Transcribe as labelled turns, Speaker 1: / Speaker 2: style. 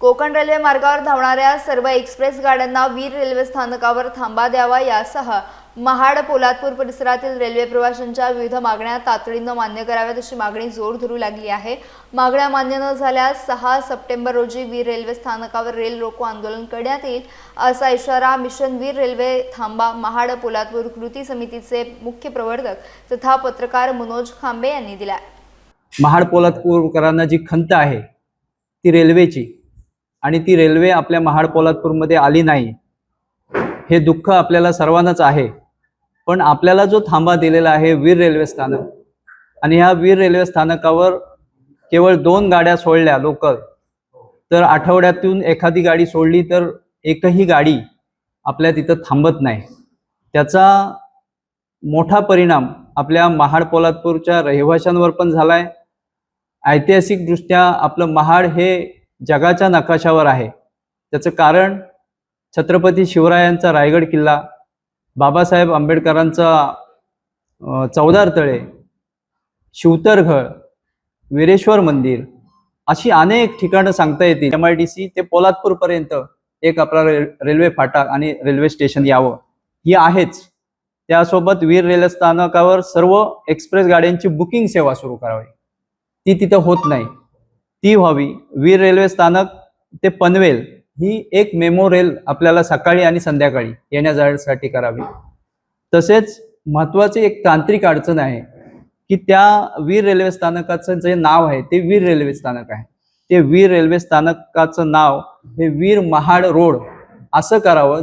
Speaker 1: Konkan railway मार्गावर धावणाऱ्या सर्व एक्सप्रेस गाड्यांना वीर रेल्वे स्थानकावर थांबा द्यावा यासह महाड पोलादपूर परिसरातील रेल्वे प्रवाशांच्या विविध मागण्या तातडीने मान्य कराव्यात अशी मागणी जोर धरू लागली आहे। मागण्या मान्य न झाल्यास 6 सप्टेंबर रोजी वीर रेल्वे स्थानकावर रेल रोको आंदोलन करण्यात येईल असा इशारा मिशन वीर रेल्वे थांबा महाड पोलादपूर कृती समितीचे मुख्य प्रवर्तक तथा पत्रकार मनोज खांबे यांनी दिला।
Speaker 2: महाड पोलादपूरकरांना जी खंत आहे ती रेल्वेची आणि ती रेल्वे आपल्या महाड पोलादपूरमध्ये आली नाही हे दुःख आपल्याला सर्वांनाच आहे। पण आपल्याला जो थांबा दिलेला आहे वीर रेल्वे स्थानक आणि ह्या वीर रेल्वे स्थानकावर केवळ 2 गाड्या सोडल्या लोकल तर आठवड्यातून एखादी गाडी सोडली तर एकही गाडी आपल्या तिथं थांबत नाही। त्याचा मोठा परिणाम आपल्या महाड पोलादपूरच्या रहिवाशांवर पण झालाय। ऐतिहासिकदृष्ट्या आपलं महाड हे जगाच्या नकाशावर आहे। त्याचं कारण छत्रपती शिवरायांचा रायगड किल्ला, बाबासाहेब आंबेडकरांचा चौदार तळे, शिवतरघळ, वीरेश्वर मंदिर अशी अनेक ठिकाणं सांगता येतील। MIDC ते पोलादपूरपर्यंत एक आपला रेल्वे फाटा आणि रेल्वे स्टेशन यावं ही आहेच। त्यासोबत वीर रेल्वे स्थानकावर सर्व एक्सप्रेस गाड्यांची बुकिंग सेवा सुरू करावी, ती तिथं होत नाही, ती व्हावी। वीर रेल्वे स्थानक ते पनवेल ही एक मेमो रेल आपल्याला सकाळी आणि संध्याकाळी येण्या जाण्यासाठी करावी। तसेच महत्त्वाची एक तांत्रिक अडचण आहे की त्या वीर रेल्वे स्थानकाचं जे नाव आहे ते वीर रेल्वे स्थानक आहे, ते वीर रेल्वे स्थानकाचं नाव हे वीर महाड रोड असं करावं।